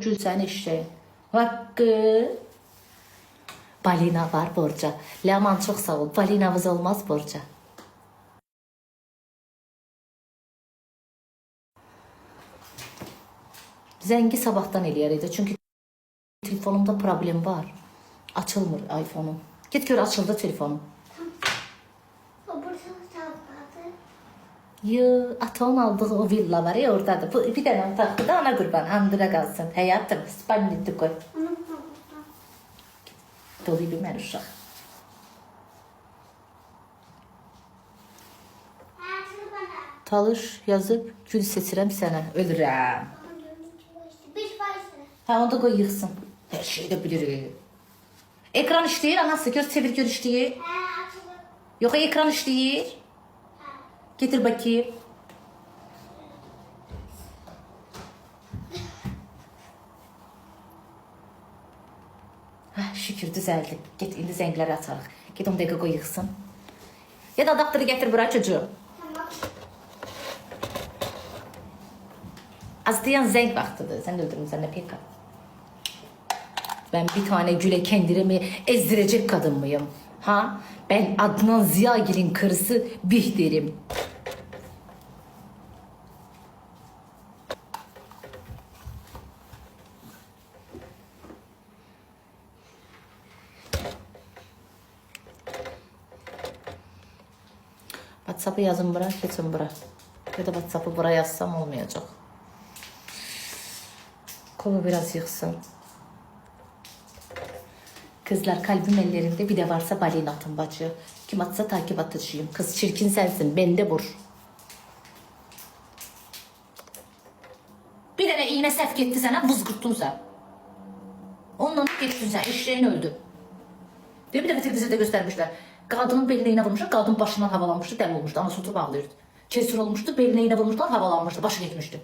gül sənin eşeğin. Hakkı. Balina var Borca. Leman çok sağ ol. Balinamız olmaz Borca. Zəngi sabahdan eləyərəkdə. Çünkü telefonumda problem var. Açılmır iPhone'um. Git gör açıldı telefonum. Yo, atanın aldığı o villa var ya oradadır. Bu bir tane otaqdır da ana qurban. Andıra qalsın. Həyatım, spannetdi qoy. Dolayı bilmər uşaq. Talış yazıb gül seçirəm sənə. Ölürəm. Ha onu da qoy yıxsın. Hər şeyi də bilirik. Ekran işləyir anası. Gör çevir gör işləyir. Yox ekran işləyir. Getir bakayım. Hah, şükür düzeldi. Git indi zəngləri açarıq. Git 10 dəqiqə qoy yıxsın. Ya da adaptörü getir bura çocuğum. Azlayan zəng vaxtıdır. Sen de öldürmüşsən ne peka. Ben bir tane güle kendimi ezdirecek kadın mıyım? Ha? Ben Adnan Ziyagil'in karısı Bihter'im. WhatsApp'ı yazın bura, geçin bura. Ya da WhatsApp'ı buraya yazsam olmayacak. Kolu biraz yıksın. Kızlar kalbim ellerinde bir de varsa balina atın bacı. Kim atsa takip atışıyım. Kız çirkin sensin, bende vur. Bir tane iğne sef gitti sana, vızgırttın sen. Ondan gittin sen, eşeğin öldü. Bir de televizyoda göstermişler. Kadının beline iğne vurmuşlar, kadın başından havalanmıştı, dəli olmuştu, anası oturup ağlıyordu. Kesir olmuştu, beline iğne vurmuşlar, havalanmıştı, başı gitmişti.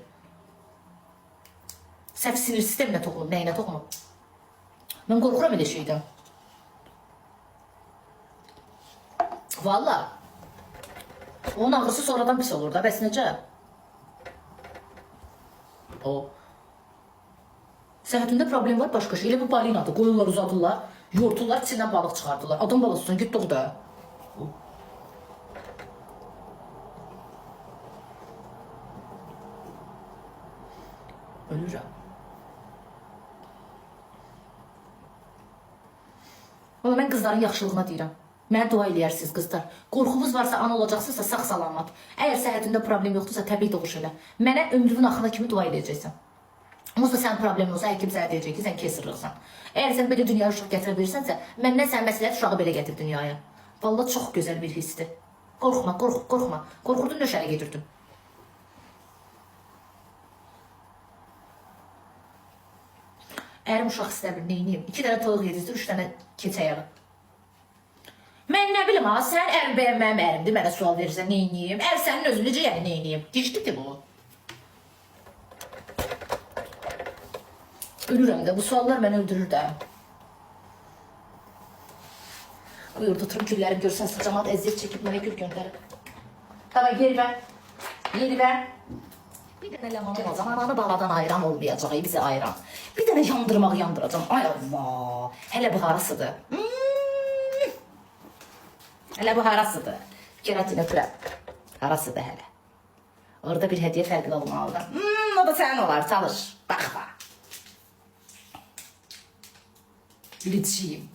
Sef sinir sistemine toxunub, nəyinə toxunub? Ben korkuram öyle şeyden. Valla. Onun ağrısı sonradan pis olur da, bəs necə? O. Səhətində problem var başqa şey. Elə bu balinadır. Qoyurlar, uzadırlar, yorturlar, içindən balıq çıxardılar. Adam balıqsın, git doğ da. Ölürəm. Valla mən qızların yaxşılığına deyirəm. Mənə dua eləyərsiniz qızlar. Qorxunuz varsa, ana olacaqsınızsa sağ salamat. Əgər səhhətində problem yoxdursa təbii doğuş elə. Mənə ömrümün axırına kimi dua eləyəcəksən. Onsuz sənin problemin olsa, həkim sənə deyəcək ki, sən kesirliksən. Əgər sən belə dünyaya uşaq gətirə bilirsənsə, məndən sən məsləhət uşağı belə gətir dünyaya. Valla çox gözəl bir hissdir. Qorxma, qorxma. Qorxurdun, nöşərə gedirdin. Ərim uşaq istəmir, neyniyim? 2 dənə toyuq yedizdir, 3 dənə keçəyağı. Mən nə bilim ha, sən ərim bəyəm mənim ərimdir, mənə sual verirsən, neyniyim? Ər sənin özün necə yəni neyniyim? Dişlidir bu. Ölürəm də, bu suallar məni öldürür də. Buyurdu, oturum güllərim görsən sıcamat əziyyət çəkib mənə gül göndərib. Tamam, geri ver. Geri ver. Bir dənə ləman olacaq, ananı baladan ayıran olmayacaq, bizi ayıran. Bir dənə yandırmaq yandıracam, ay Allah. Hələ bu harasıdır? Hələ bu harasıdır? Keratin öpürəm. Harasıdır hələ? Orada bir hediye fərqli olmalıdır. O da sənin olar, çalış. Baxma. Gülücüyüm.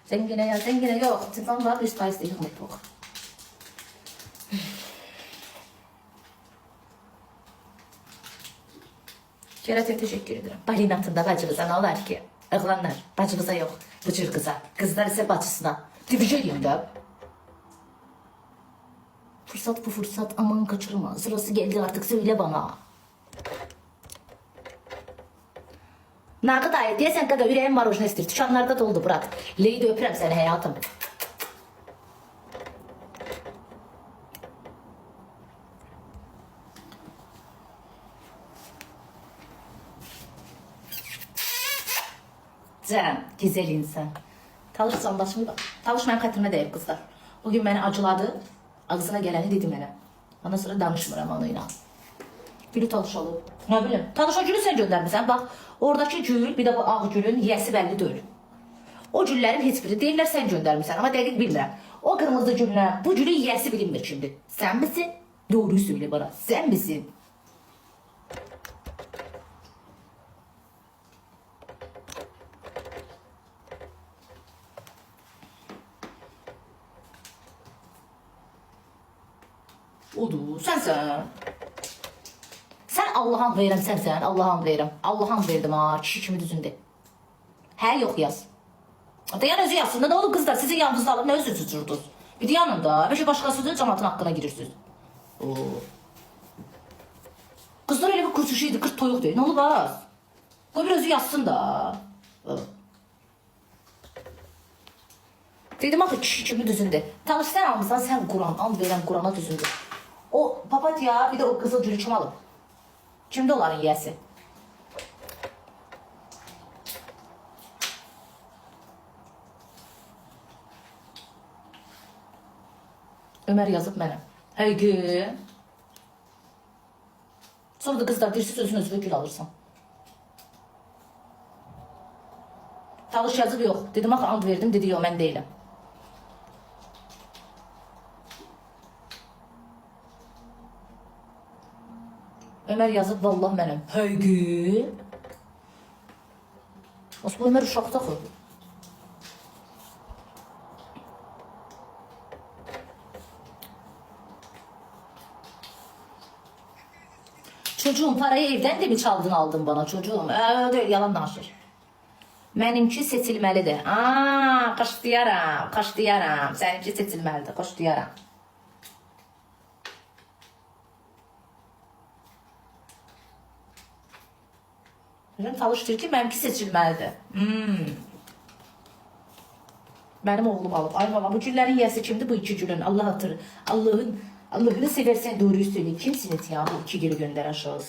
Zengine ya, zengine yok. Tıkan var, 100% değil mutluluk. Keratin teşekkür ederim. Balinatında bacımıza ne olar ki? Oğlanlar, bacımıza yok. Bıcır kıza. Kızlar ise bacısına. Tübüce diyeyim de. Fırsat bu fırsat, aman kaçırma. Sırası geldi artık, söyle bana. Nakıt ayet diye sen kadar yüreğim var orijinal istir. Tuşanlarda doldu bırak. Leyi de öpürəm seni hayatım. Can, güzel insan. Talış sandaşım da. Talış mənim xətrimə deyib kızlar. Bugün beni acıladı. Ağzına geleni dedi mənə. Ondan sonra danışmıram onunla. Gülü Talış alıb. Nə bilim. Talışa gülü sən göndərmirsən. Bax, oradakı gül, bir də bu ağ gülün yiyəsi bəlli deyil. O güllərin heç biri deyirlər sən göndərmirsən, amma dəqiq bilmirəm. O qırmızı güllə, bu gülün yiyəsi bilinmir kimdir. Sən misin? Doğruyu söyle bana. Sən misin? Odur, sənsən. Sən Allah'ın verirəm, sənsən. Allah'ın verirəm. Allah'ın verdim ha, kişi kimi düzündür. Hə, yox yaz. Dayan özü yazsın da ne olur kızlar, sizin yanınızda alıb ne özü tuturdur. Bir de yanında, bir şey başkasıdır, cəmatın haqqına girirsiniz. Oo. Kızlar elə bir kursu şeydir, kırt toyuq deyil, ne olur az? Qoy bir özü yazsın da. Dedim axı kişi kimi düzündür. Talış sən almışsan, sən Quran, and verəm Qurana düzündür. O papatya, bir de o kızıl gülü kim alıb? Kimdə onların yiyəsi? Ömer yazıb mənə. Həqiqi. Sonra da kızlar deyirsiz özünə gül alırsan. Talış yazıb yox. Dedim axı and verdim, dedi yox mən deyiləm. Ömer yazıb vallah mənəm. Həqiqi. Osman Ömer uşaqda xı. Çocuğum parayı evden de mi çaldın aldın bana çocuğum? Değil, yalan danışır. Benimki seçilmelidir. Qaşlayaram, qaşlayaram. Seninki seçilmelidir, qaşlayaram. Talış deyir ki, benimki seçilmelidir. Benim oğlum alıb. Ay baba, bu güllərin yiyəsi kimdir bu iki gülün? Allah hatırı. Allah'ını seversen doğruyu söyle. Kimsiniz ya bu iki geri gönderen şahıs?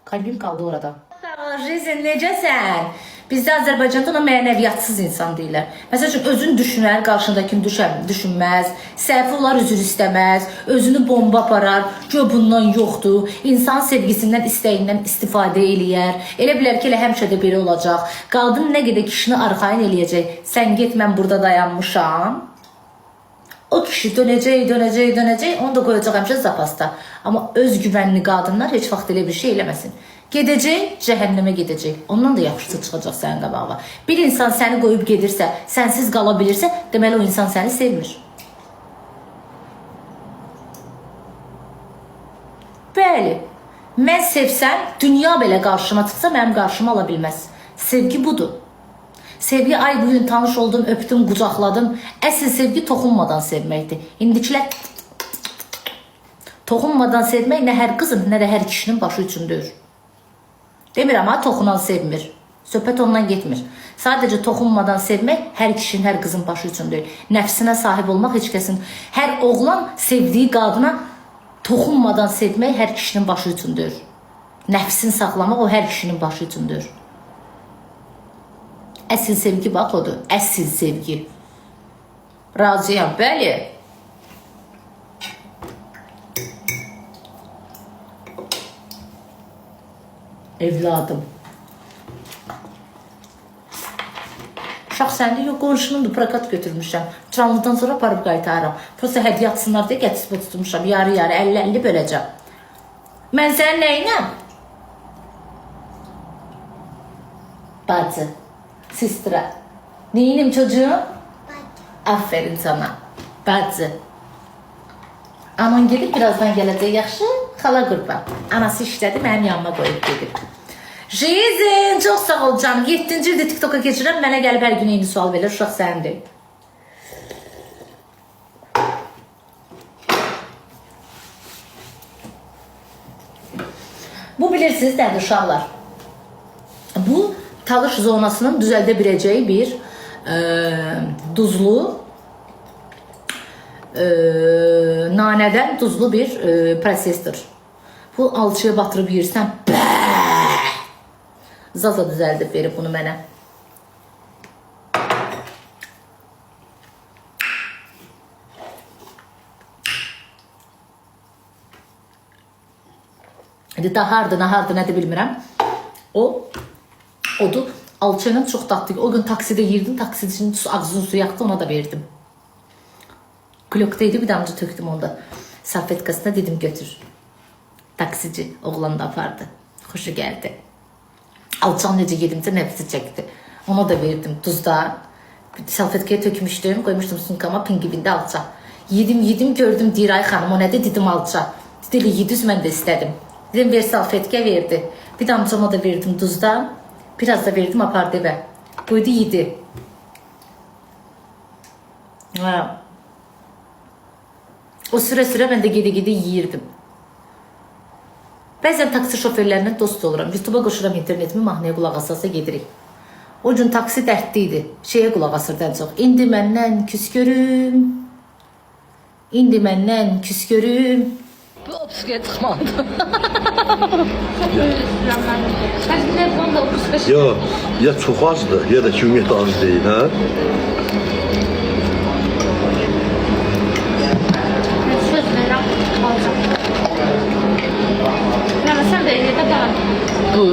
Kalbim kaldı orada. Sağ ol Rizin, necəsən? Bizdə Azərbaycanda ona mənəviyyatsız insan deyirlər. Məsəl üçün özünü düşünər, qarşındakini düşünməz, səhvi olar üzr istəməz, özünü bomba aparar, gö bundan yoxdur, insan sevgisindən, istəyindən istifadə eləyər. Elə bilər ki, elə həmişə də belə olacaq. Qadın nə qədər kişini arxayın eləyəcək, sən get mən burada dayanmışam. O kişi dönəcək, onu da qoyacaq həmişə zapasta. Amma öz güvənli qadınlar heç vaxt elə bir şey eləməsin. Gedəcək, cəhənnəmə gedəcək. Ondan da yaxşısı çıxacaq sənin qabağına. Bir insan səni qoyub gedirsə, sənsiz qala bilirsə, deməli o insan səni sevmir. Bəli, mən sevsəm, dünya belə qarşıma çıxsa, mənim qarşıma ala bilməz. Sevgi budur. Sevgi ay bugün tanış oldum, öptüm, qucaqladım. Əsl sevgi toxunmadan sevməkdir. İndikilər toxunmadan sevmək nə hər qızın, nə də hər kişinin başı üçündür. Demirəm ha, toxunan sevmir. Söhbət ondan getmir. Sadəcə toxunmadan sevmək hər kişinin, hər qızın başı üçün deyil. Nəfsinə sahib olmaq heç kəsin. Hər oğlan sevdiyi qadına toxunmadan sevmək hər kişinin başı üçündür. Nəfsini saxlamaq o hər kişinin başı üçündür. Əsl sevgi bax odur. Əsl sevgi. Razıyam, bəli. Evladım. Uşaq səndə yox, qonşunumdur, prakat götürmüşəm. Canlıdan sonra aparıb qaytarıram. Prosta hədiyyə atsınlar deyə gətisbə tutmuşam. Yarı-yarı, 50-50 böləcəm. Mən sənin nəyinəm? Bacı. Sistra. Neyinim çocuğum? Aferin sana. Bacı. Anan gedib, birazdan gələcək, yaxşı? Xala qurban. Anası işlədi, mənim yanıma qoyub gedib. Rizin, çox sağ ol canım. 7-ci ildə TikTok'a keçirəm, mənə gəlib hər gün eyni sual verir, uşaq səndir. Bu bilirsiniz nədir uşaqlar? Bu talış zonasının düzəldə biləcəyi bir duzlu, nanədən duzlu bir prosesdir. Bu alçıya batırıb yiyirsən, Zaza düzəldib verib bunu mənə. idi. Dahardı, nahardı, nə də bilmirəm. Odu alça ilə çox dadlı. O gün taksidə yirdim, taksidicinin ağzının suyu yaxdı, ona da verdim. Klokdaydı, bir damcı töktüm onda. Salfetkasına dedim götür. Taksici oğlan da apardı. Xoşu gəldi. Alçan necə yedimcə nəfsi çəkdi. Ona da verdim tuzda. Salfetkaya tökmüşdüm, koymuşdum sunkama, pingivində alça. Yedim, gördüm, deyir, ay xanım, o nədir, dedim alça. Dedi, yedüz, mən də istədim. Dedim, ver salfetkaya, verdi. Bir damcama da verdim tuzda. Biraz da verdim, apardı evə. Qoydu, yedi. O süre mən də gedə yiyirdim. Bəzən taksi şoförlərindən dost oluram. YouTube'a qoşuram internetimi, mahnıya qulaq asasa gedirik. O gün taksi dərdli idi. Şeyə qulaq asırdı ən çox. İndi məndən küs görüm. İndi məndən küs görüm. Bu opsiya çıxmadı. Ya çox azdır, ya da kimiyyət az deyil, hə? Söz verirəm, alacam. Sən də evdə qalan. Bu.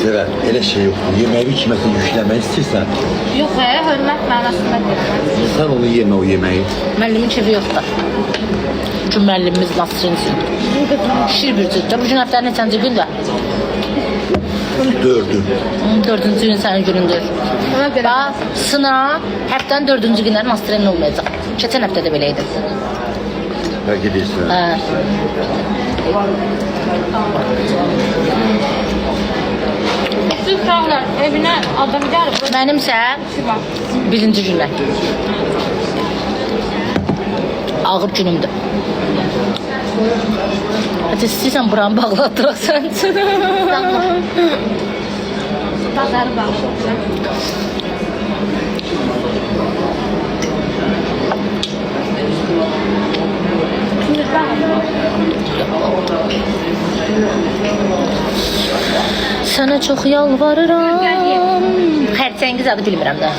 Sevər, elə şey yoxdur. Yeməyi kiməsə yükləmək istəyirsən, Yox, hörmət mənasında deyirəm. sən onu yemə o yeməyi. Müəllimin kefi yoxdur. Bugün müəllimimiz Nasrinsin. Şir bir cüddür. Bugün həftənin neçənci gündür? 4-ü. 4-cü gün sənin günündür. Bax, sınav həftənin 4-cü günləri Nasrin olmayacaq. Keçən həftə də belə idi. Fərq edirsən. Siz uşaqlar evinə adam gəlib. Mənimsə birinci günlər. Ağır günümdür. Hətta istəyirsən buranı bağlatdıraq sən üçün. Bazarı bağlayacaq. Sənə çox yalvarıram. Xərçəngiz adı bilmirəm də.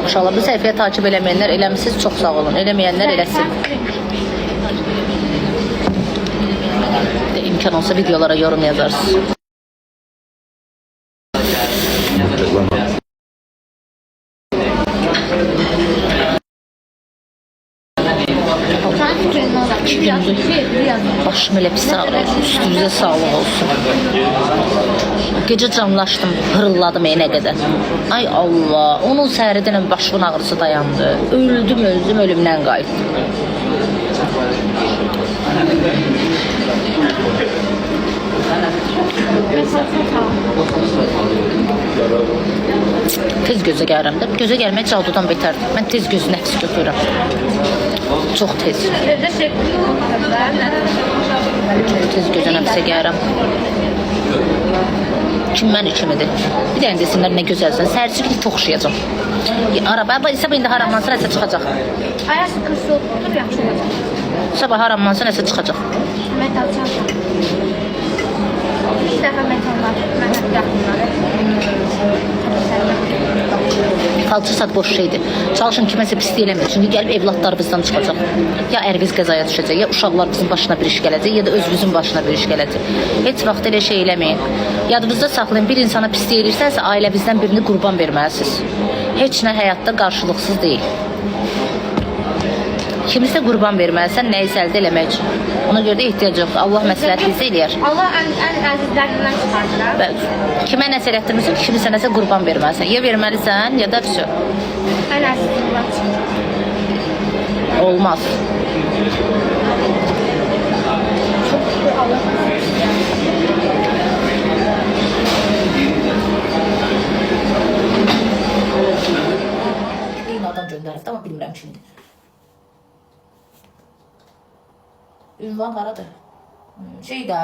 İnşallah bu səhifəyə takip eləməyənlər eləmişsiniz, çox sağ olun. Eləməyənlər eləsin. İmkan olsa videolara yorum yazarsınız. Başım elə pis ağrıyor. Üstünüzə sağlıq olsun. Gecə camlaşdım, hırılladım nə qədər. Ay Allah, onun səhəridən başımın ağrısı dayandı. Öldüm, ölümdən qayıtdım. Tez gözə gəlirəm də. Gözə gəlmək cadudan betərdir. Mən tez göz nəfsi götürürəm. Çox tez. Tez gözə nəfsə gəlirəm. Kim mən ikimidir? Bir dənə desinlər nə gözəlsən. Səhərçi gidib toxuşuyacaq. Araba isə indi haramlansa nəsə çıxacaq. Ayası kırsız olur, yaxşı olacaq. Sabah haramlansa nəsə çıxacaq. Metal çanta. Bir dəfə metallar, mənə yaxınları. Falçı saat boş şeydir. Çalışın kiməsə pislik eləmir. Çünki gəlib evlatlarımızdan çıxacaq. Ya ərviz qəzaya düşəcək, ya uşaqlarımızın başına bir iş gələcək, ya da özümüzün başına bir iş gələcək. Heç vaxt elə şey eləməyin. Yadınızda saxlayın, bir insana pislik eləyirsənsə, ailəvizdən birini qurban verməlisiniz. Heç nə həyatda qarşılıqsız deyil. Kimisə qurban verməlisən, nəyisə əldə eləmək üçün. Ona görə də ehtiyac yoxdur. Allah məsləhət bizə eləyər. Allah ən əzizlərindən çıxardır. Bəli. Kimə nəsə elətdirmirsən, kimisə nəsə qurban verməlisən. Ya verməlisən, ya da vəsə. Ən əzizlərindən çıxardır. Olmaz. Eyni adam göndəribdi, amma bilmirəm kimdir. Ünvan qaradır. Şeydə,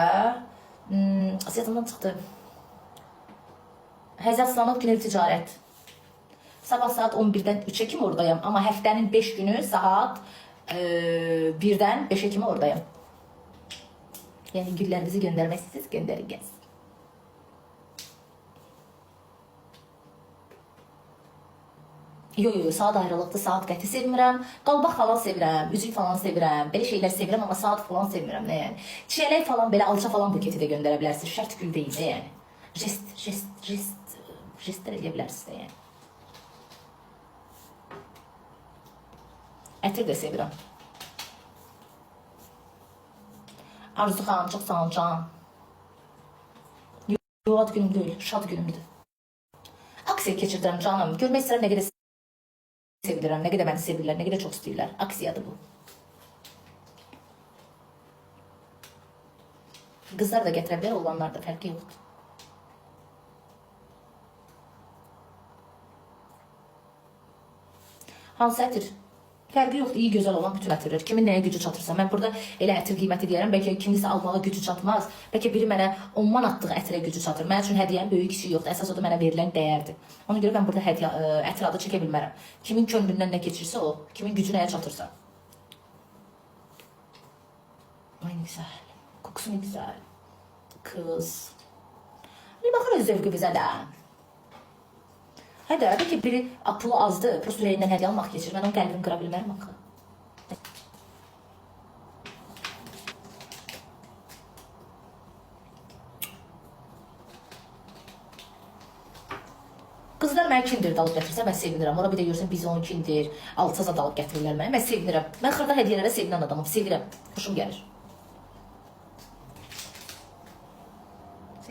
siyatımdan çıxdı. Həzət Slanov Kinev Ticarət. Sabah saat 11-dən 3-ə kimi oradayım. Amma həftənin 5 günü saat 1-dən 5-ə kimi oradayım. Yəni güllərinizi göndərmək istəyirsiniz, göndərin gəlsin. Yo, saat ayrılıqda, saat qəti sevmirəm. Qalbaq falan sevirəm, üzük falan sevirəm. Belə şeylər sevirəm, amma saat falan sevirəm nə yəni. Çiyələk falan, belə alça falan buketi də göndərə bilərsiniz. Şərt gül deyil də yəni. Jestlər edə bilərsiniz də yəni. Ətir də sevirəm. Arzu xanım, çox sağ olun can. Yo, ad günüm deyil, şad günümdür. Aksiya keçirdirəm canım. Görmək istəyirəm nə qədər sevilirəm, nə qədər məni sevirlər, nə qədər çox istəyirlər. Aksiyadır bu. Qızlar da gətirə bilər, oğlanlar da fərqi yoxdur. Hansı ətir? Fərqi yoxdur, iyi gözəl olan bütün ətirlər. Kimin nəyə gücü çatırsa. Mən burada elə ətir qiyməti deyərəm, bəlkə kimisi almağa gücü çatmaz. Bəlkə biri mənə 10 man atdığı ətirə gücü çatır. Mənim üçün hədiyyənin böyük kiçik yoxdur. Əsas o da mənə verilən dəyərdir. Ona görə mən burada ətir adı çəkə bilmərəm. Kimin könlündən nə keçirsə o, kimin gücü nəyə çatırsa. Ay nə güzel, kokusu nə güzel. Kız. Bir baxır öz zövqü bizə də. Hədə, bəlkə biri pulu azdır, prosto ürəyindən hədiyyə almaq keçir. Mən onun qəlbini qıra bilmərəm axı. Qızlar mənə kindir dalıb gətirsə, mən sevinirəm. Ora bir də görsən, biz 10 kindir, alçaza dalıb gətirirlər mənə. Mən sevinirəm. Mən xırda hədiyyələrə sevinən adamım, sevirəm. Xoşum gəlir.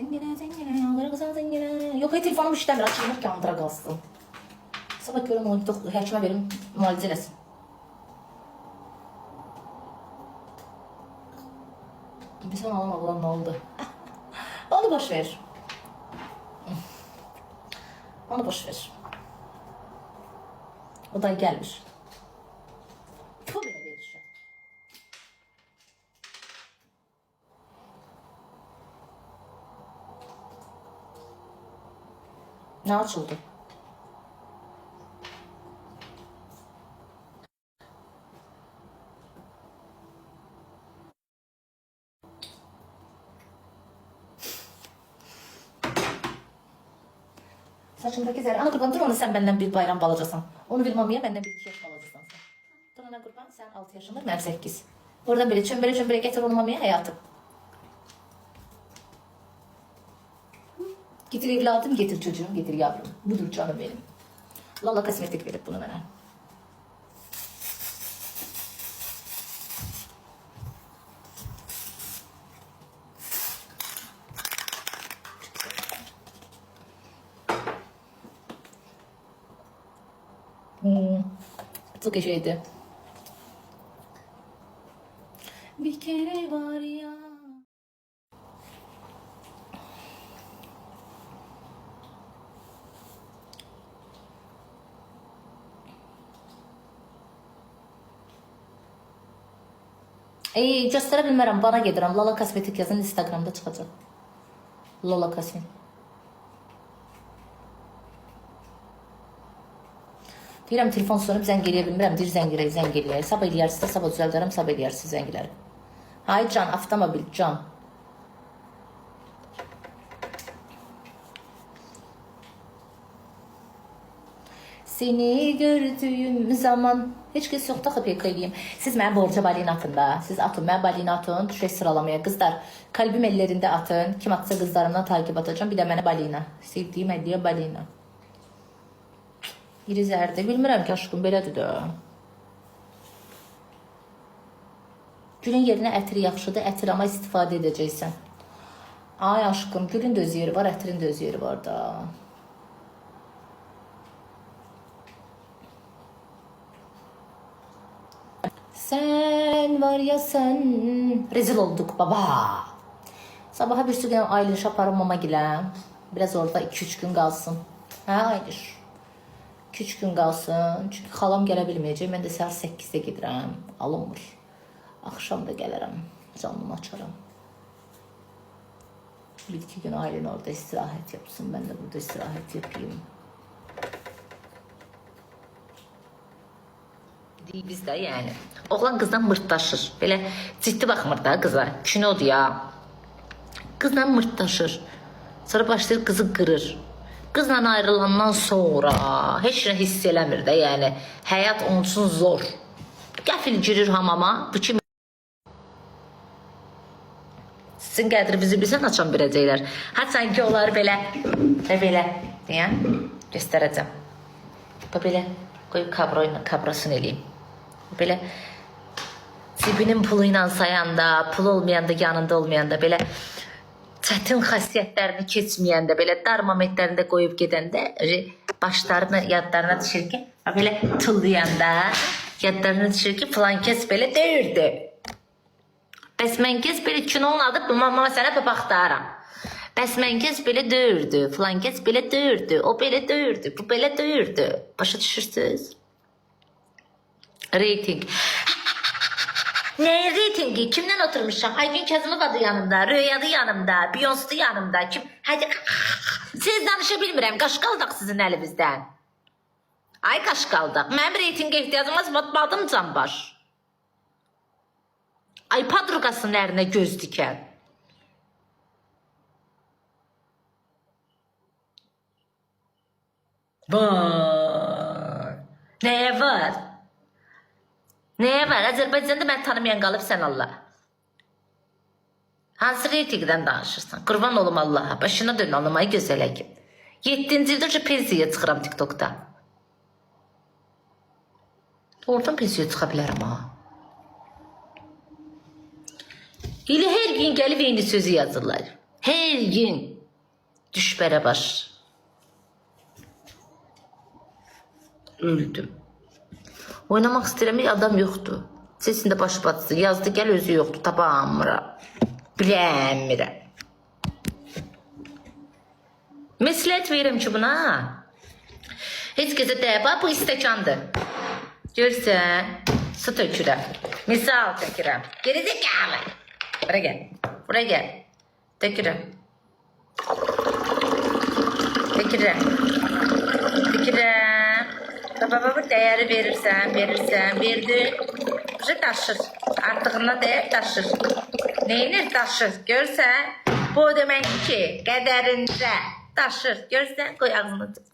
Zəngələ. Yox, telefonum işləmir, açılmır ki, andıra qalsın. Sabah görəm, həkimə verim, müalicə eləsin. Bir sən alan oğlan nə oldu? Onu boş ver. Onu boş ver. O da gəlmir. Bu belə verir şu an. Ne açıldı? Saçımdaki zərə. Ana qurban, dur onu sən məndən bir bayram balacasan. Onu bilmamaya məndən bir 2 yaş balacasan sən. Dur ana qurban, sən 6 yaşındır, mənim 8. Oradan belə çömbərə gətir onu mamaya həyatım. Getir evladım, getir çocuğum, getir yavrum. Budur canım benim. Lala kosmetik verip bunu mənə. Çok şeydi. Bir kere var ya. Göstərə bilmərəm, bana gedirəm. Lala kosmetik yazın, Instagramda çıxacaq. Lala kosmetik. Deyirəm, telefon sönüb zəng eləyə bilmirəm. Deyir, zəng eləyək. Sabah eləyərsə, sabah düzəldərəm, sabah eləyərsə zəngləri. Hay can, avtomobil, can. Seni gördüğüm zaman heç kəs yoxdur axı pek eləyim. Siz mənə borca balina atın da. Siz atın, mənə balina atın, düşək sıralamaya. Qızlar, kalbim ellərində atın. Kim atsa qızlarımdan takip atacağım. Bir də mənə balina. Sevdiyim hədiyyə balina. İri zərdə. Bilmirəm ki, aşkım, belədir də. Gülün yerinə ətir yaxşıdır. Ətir ama istifadə edəcəksən. Ay aşkım, gülün də öz yeri var, ətirin də öz yeri var da. Sen var ya sen. Rezil olduk baba. Sabaha bir sürü Aylin'e aparım mama gilə. Biraz orada 2-3 gün qalsın. Hə Ayliş? 2-3 gün qalsın. Çünki xalam gələ bilməyəcək. Mən də səhər 8-də gedirəm. Alınmır. Axşam da gələrəm. Canımı açarım. 1-2 gün Aylin orada istirahət yapsın. Ben de burada istirahət yapayım. Biz də yəni. Oğlan qızdan mırtdaşır. Belə ciddi baxmır da qıza. Kinodur ya. Qızla mırtdaşır. Sonra başlayır qızı qırır. Qızla ayrılandan sonra heç nə hiss eləmir də, yəni həyat onun üçün zor. Qəfil girir hamama, bu kimi sizin qədrinizi bilsən açan biləcəklər. Hətta ki onları belə və belə deyə göstərəcəm. Bu belə qoyub kabrasını eləyim. Belə cibinin puluyla sayanda, pul olmayanda, yanında olmayanda, belə çətin xasiyyətlərini keçməyəndə, belə darmometrlərində qoyub gedəndə başlarını yadlarına düşür ki, belə tullayanda yadlarına düşür ki, filan kəs belə deyirdi. Bəs mən kəs belə kinonun adı, mama sənə baxdaram. Bəs mən kəs belə deyirdi, filan kəs belə deyirdi, o belə deyirdi, bu belə deyirdi. Başa düşürsünüz? Reyting. Ne reytingi? Kimden oturmuşam? Aygün Kazımov adı yanımda, Rüyadı yanımda, Beyoncé yanımda. Kim? Hadi. Siz danışabilmirəm. Qaşqaldaq sizin əlinizdən. Ay qaşqaldaq. Mənim reytingə ihtiyacım var, batmadım canbaş. Ay padruqasının ərinə göz dikən. Vay. Nəyə var? Nəyə var? Azərbaycanda mən tanımayan qalıb sən Allah. Hansı reytingdən danışırsan? Qurban olum Allaha. Başına dön alınmayı gözələ ki. 7-ci ildə pensiyaya çıxıram TikTokda. Oradan pensiyaya çıxa bilərəm ha. Elə hər gün gəlib eyni sözü yazırlar. Hər gün. Düş bərə baş. Öldüm. Oynamaq istəyirəm, adam yoxdur. Sesində başı batsın. Yazdı, gəl özü yoxdur. Tapamıram. Biləmirəm. Məsləhət verirəm ki buna. Heç kəsə dəba, bu istəkandır. Görsən, su tökürəm. Misal tökürəm. Gerizekalı. Buraya gel. Buraya gel. Tökürəm. Tökürəm. Tökürəm. Baba değeri verirsen, verdi. Bir taşır. Artığına değer taşır. Neyini taşır? Görsen, bu demek ki qədərində taşır. Görsen, koy ağzını tut.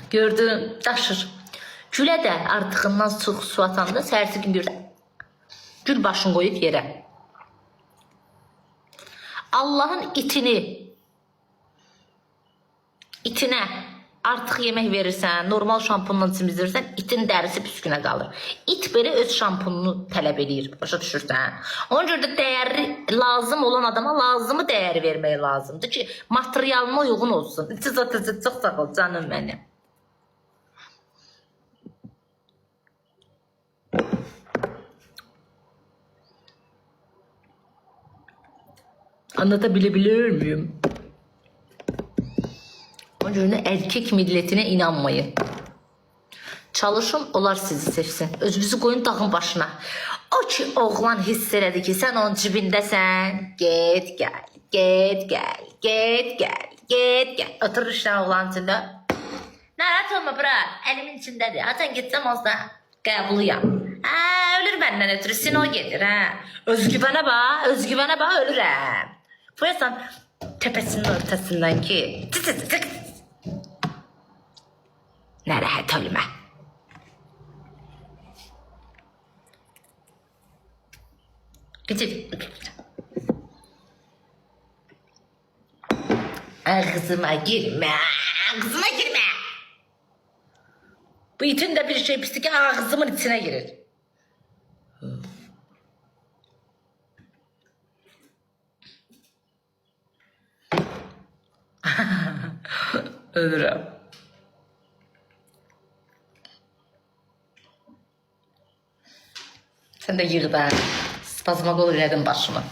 Gördün, taşır. Gülə də artığından çox su atanda səhərsi gün görsən, gül başını qoyub yerə. Allah'ın itinə artıq yemək verirsən, normal şampunla çimizdirsən, itin dərisi püskünə qalır. İt belə öz şampununu tələb edir, başa düşürsən. Ona görə də dəyəri lazım olan adama lazımı dəyəri vermək lazımdır ki, materialına uyğun olsun. İçi zatıcı, çox sağ ol canım mənim. Anlatabiliyor muyum? Onun üçün erkek milletine inanmayın. Çalışın, onlar sizi sevsin. Özünüzü qoyun dağın başına. O ki oğlan hiss elədi ki, sən onun cibindəsən. Get gel, get gel, get gel, get gel. Oturur işte oğlanın içində. Narahat olma bırak, elimin içindədir. Hacan getsəm olsa qəbuluyam. Ölür məndən ötürü, sino gedir. Özgüvənə bax, ölürəm. Koyarsan tepesinin ortasından ki ne rahat ölme. Gidip ağzıma girme. Bu itin de bir şey pislik ağzımın içine girer. Ölürüm. Sen de yığdan spazmak olur edin başımı.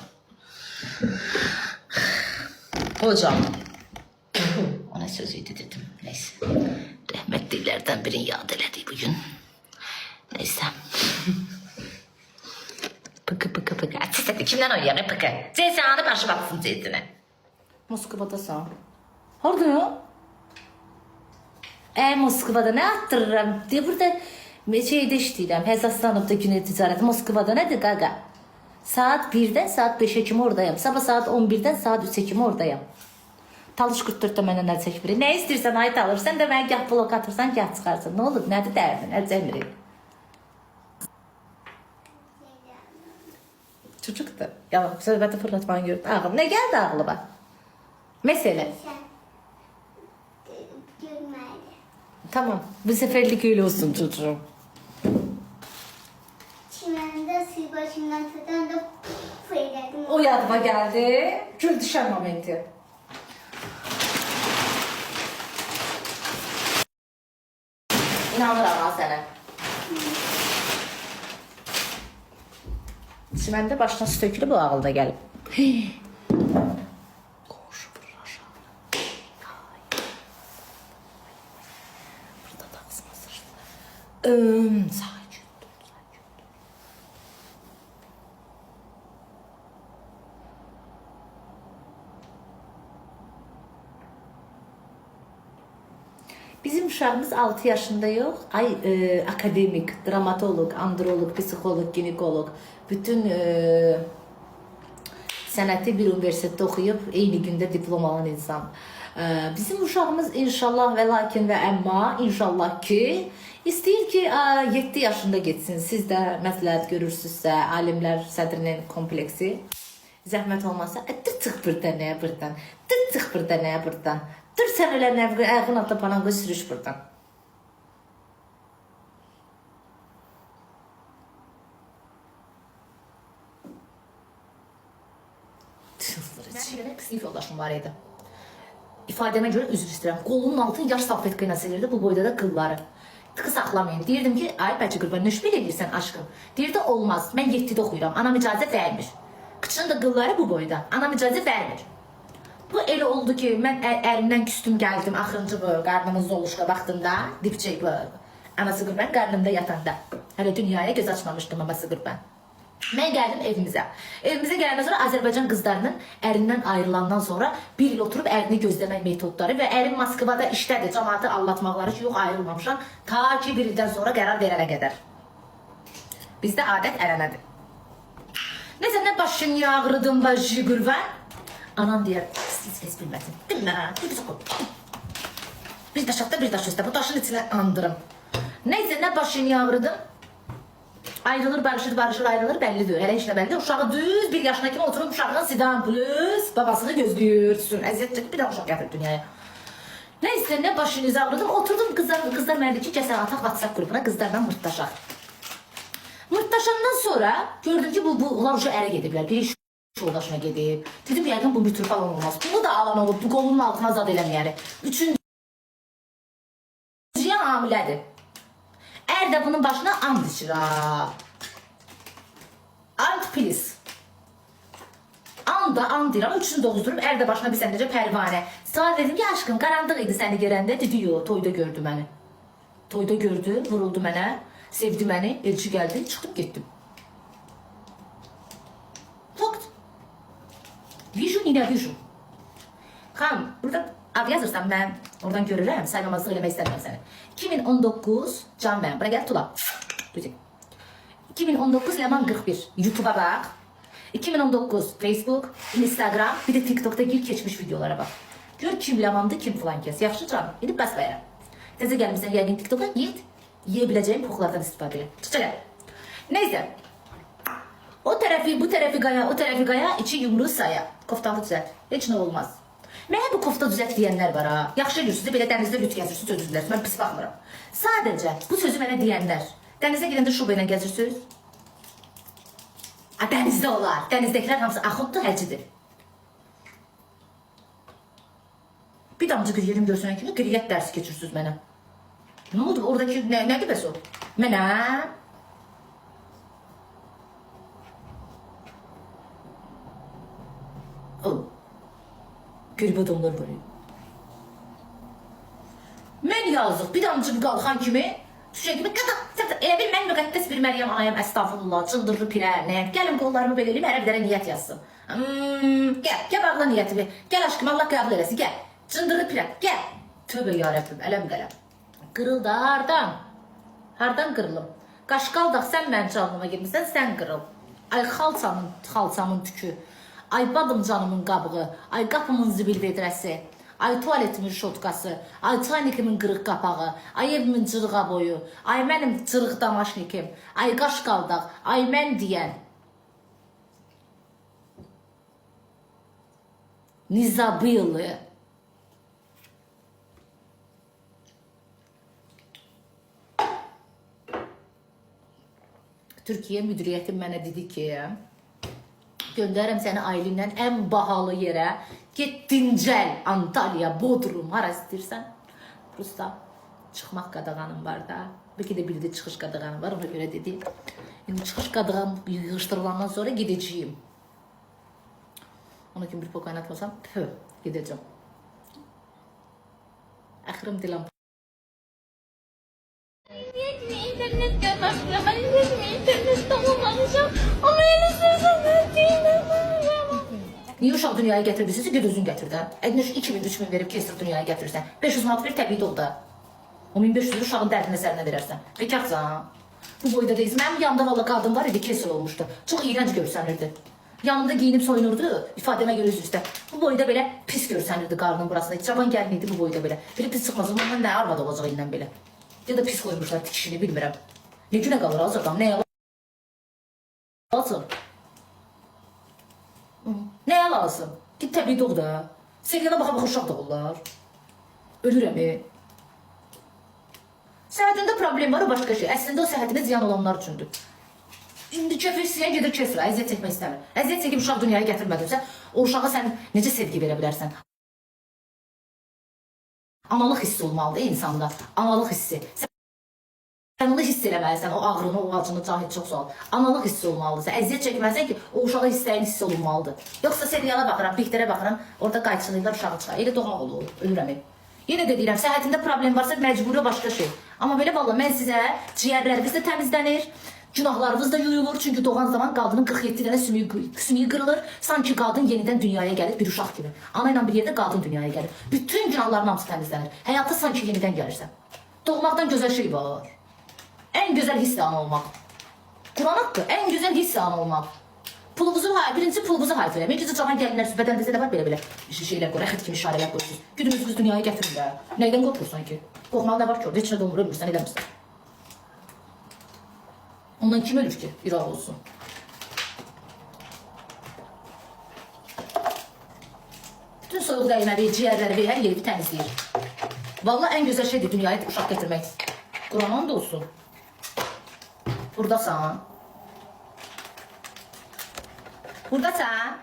Hocam. Ona sözüydü dedim. Neyse. Rahmetlilerden birini yad eledi bugün. Neyse. Pıkı. Siz dedi kimden oynuyor pıkı? Ceysanı başı baksın ceydine. Moskva'dasan. Orada ya. Moskva'da ne attırırım diye burada Şeydə işləyirəm, Həzaslanıbda Güney Ticarət, Moskvada nədir qaqa? Saat 1-dən saat 5-ə kimi oradayım. Sabah saat 11-dən saat 3-ə kimi oradayım. Talış 44-də məndən əl çəkmir. Nə istəyirsən ay Talış? Sən də mənə gah blok atırsan, gah çıxarsan. Nə olur? Nədir dərdin? Əl çəkmirik. Çocukdur. Yalan, söhbəti fırlatmanı gördü. Ağım. Nə gəldi ağlıma? Məsələ. Tamam. Bu seferlik öyle olsun çocuğum. Çimende suyu başımdan tutan da puf eyledim. O yadıma geldi. Gül düşen momenti. İnanıram ha sənə. Çiməndə başına su tökülüb o ağılda gəlib. Qonşu vurur aşağı. Burada da qısma sıçdı. Sakin dur, sakin dur. Bizim uşağımız 6 yaşında yok. Akademik, dramatolog, androlog, psikolog, ginekolog. Bütün sənəti bir üniversitede okuyup eyni gündə diplom alan insan. Bizim uşağımız inşallah və lakin və əmma inşallah ki istəyir ki 7 yaşında geçsin. Siz də məsləhət görürsünüzsə, alimlər sədrinin kompleksi zəhmət olmasa, dur çıx burdan, nəyə burdan, dur çıx burdan, nəyə burdan, dur sən elə nəvqə, əğin atla pananqı sürüş burdan. Mənim sinif yoldaşım var idi. İfadəmə görə üzr istəyirəm. Qolunun altını yaş salfetka ilə silirdi, bu boyda da qılları. Tıkı saxlamayın. Deyirdim ki, ay bəlkə qırban, nöş belə edirsən aşkım. Deyirdi, olmaz, mən 7-də oxuyuram, anam icazə vermir. Kıçının da qılları bu boyda, anam icazə vermir. Bu elə oldu ki, mən əlimdən küstüm gəldim, axırıncı bu, qarnımın zoluşqa vaxtında, dipçək bu, anası qırban qarnımda yatanda. Hələ dünyaya göz açmamışdım anası qırban. Mən gəldim evimizə. Evimizə gələndən sonra Azərbaycan qızlarının ərindən ayrılandan sonra bir il oturub ərini gözləmək metodları və ərim Moskvada işlədir, cəmaatı allatmaqları ki, yox ayrılmamışam, ta ki bir ildən sonra qərar verənə qədər. Bizdə adət ərənədir. Necə nə başın yağrıdım bacı qürvən? Anam deyər, siz bilməsin. Bilmə, bir qoy. Bir daş atda, bir daş üstə. Bu daşın içinə andırım. Necə nə başın yağrıdım? Ayrılır, barışır, ayrılır, bəllidir. Hələ işlə bəllidir. Uşağı düz 1 yaşına kimi oturub uşağın sidan plus babasını gözləyir. Əziyyət çəkib bir daha uşaq gətirib dünyaya. Neyse, nə başınızı ağrıdım. Oturdum, qızlar mənə ki, gəsən ataq WhatsApp qrupuna qızlardan mırtdaşaq. Mırtdaşandan sonra gördüm ki, bunlar uşaq ərə gediblər. Biri iş yoldaşına gedib. Dedim, yəqin bu bir tür falan olmaz. Bunu da alan olub, bu qolunun altına zad eləməyəri. Üçüncüyə hamilədir. Ər də bunun başına and içir. And please. And deyirəm, üçünü doğuzdurub, ər də başına bir səndəcə pərvanə. Sonra dedim ki, aşkım, qaranlıq idi səni görəndə. Dedi, yox, toyda gördü məni. Toyda gördü, vuruldu mənə, sevdi məni, elçi gəldi, çıxdım, getdim. Fakt. Vision ilə vision. Xanım, burada ad yazırsan mən oradan görürəm, saymamazlıq eləmək istəmirəm səni. 2019 can mən, bura gəl Tula. 2019 Leman 41, YouTube'a bak. 2019 Facebook, Instagram, bir de TikTok'ta gir keçmiş videolara bak. Gör kim Leman'dı, kim falan kes. Yaxşı can, gidip bəs verəm. Təzə gəlmişsən yəqin TikTok'a git, yiyebileceğin puxlardan istifadə elə. Çıx elə. Neyse. O tərəfi, bu tərəfi qaya, o tərəfi qaya, içi yumruğu saya. Koftanı düzəlt. Heç nə olmaz. Mənə bu kofta düzəlt deyənlər var ha. Yaxşı edirsiniz, belə dənizdə lüt gəzirsiniz, özür dilərsiniz. Mən pis baxmıram. Sadəcə bu sözü mənə deyənlər. Dənizə girəndə şuba ilə gəzirsiniz. Dənizdə olar. Dənizdəkilər hamısı axuddur, həcidir. Bir damcı qriyelim görsənən kimi qriyət dərsi keçirsiniz mənə. Nə oldu? Oradakı nədir bəs o? Mənə? Qəribə adamlar var ya. Mən yazıq, bir damcıq qalxan kimi, düşən kimi, elə bil mən müqəddəs bir Məryəm anayam, əstağfurullah, çıldırır pirə, nəyəm, gəlin qollarımı belə eləyim, ərə bir dərə niyyət yazsın. Gəl bağla niyyəti bir, gəl aşkım, Allah qəbul eləsin, gəl, çıldırır pirə, gəl. Tövbə ya Rəbbim, ələm qələm. Qırıldı hardan? Hardan qırılım? Qaşqaldaq, sən mənim canıma girmirsən, sən qırıl. Ay xalçamın tükü. Ay badım canımın qabığı. Ay qapımın zibil vedrəsi. Ay tualetimin şotkası. Ay çaynikimin qırıq qapağı. Ay evimin cırığa boyu. Ay mənim cırıq damaşnikim. Ay qaşqaldaq. Ay mən deyən. Nizabilı. Türkiye müdiriyyəti mənə dedi ki, göndərəm səni ailəndən ən bahalı yerə, get dincəl, Antalya, Bodrum, hara istəyirsən. Prosta çıxmaq qadağanım var da. Bəlkə də bildi çıxış qadağanım var, ona görə dedi. İndi çıxış qadağanım yığışdırılandan sonra gedəcəyim. Ona kimi bir pok oynatmasam, gedəcəm. Əxrim dilam. İnternet kapatacağım. Ben internet tamamlanacağım. Ama en istersen Niyə uşaq dünyaya gətirdirsinizsə, ged özün gətir də. Əlinə 2000-3000 verib kestir dünyaya gətirirsən. 500 manat ver, təbii ol da. O 1500 uşağın dərdinə sərinə verərsən. Bekarsan. Bu boyda deyiz. Mənim yanımda valla qadın var idi, kesir olmuşdu. Çox iğrənc görsənirdi. Yanımda giyinib soyunurdu, ifadəmə görə üzr istə. Bu boyda belə pis görsənirdi qarnın burasında. Cavan gəlin idi bu boyda belə. Belə pis çıxmaz. Ondan nə arvad olacaq ilə belə. Ya da pis koymuşlar tikişini bilmirəm. Ne günə qalır az adam, nəyə lazım? Nəyə lazım? Git təbii doğ da. Seriala baxa-baxa uşaq doğurlar. Ölürəm. Səhətində problem var, o başqa şey. Əslində o səhətində ziyan olanlar üçündür. İndi kefir istəyən gedir kefir, əziyyət çəkmək istəmir. Əziyyət çəkib uşaq dünyaya gətirmədimsə, o uşağa sən necə sevgi verə bilərsən? Analıq hissi olmalıdır insanda. Analıq hissi. Sən onu hiss eləməlisən, o ağrını, o acını, cahil çox sual. Analıq hissi olmalıdır. Sən əziyyət çəkməlisən ki, o uşağa hissəyin hissi olmalıdır. Yoxsa seriala baxıram, Bihterə baxıram, orada qayçılıylar uşağı çıxar. Elə doğal olur, ölürəm. Yenə də deyirəm, səhətində problem varsa məcburi başqa şey. Amma belə valla mən sizə ciyərləriniz də təmizlənir, günahlarınız da yuyulur. Çünki doğan zaman qadının 47 dənə sümüyü qırılır. Sanki qadın yenidən dünyaya gəlir bir uşaq kimi. Ana ilə bir yerdə qadın dünyaya gəlir. Bütün günahların hamısı təmizlənir. Həyatda sanki yenidən gəlirsən. Doğmaqdan gözəl şey var. En güzel hissi ana olmak. Kur'an hakkı en güzel hissi ana olmak. Birinci pulunuzu hayf eləmək. İkinci cavan gəlinlər sübhədən desə də var belə şeylər qoyur, əxət kimi işarələr qoyursunuz. Güdümüz qız dünyaya gətirin də. Nəydən qorxursan ki? Qorxmalı nə var ki orada? İçinə dolmur, ölmürsən, eləmirsən. Ondan kim ölür ki? İraq olsun. Bütün soyuq dəyməli, ciyərləri və hər yeri təmizləyir. Vallahi en güzel şeydir dünyaya uşaq gətirmək. Kur'an da olsun. Buradasan. Buradasan.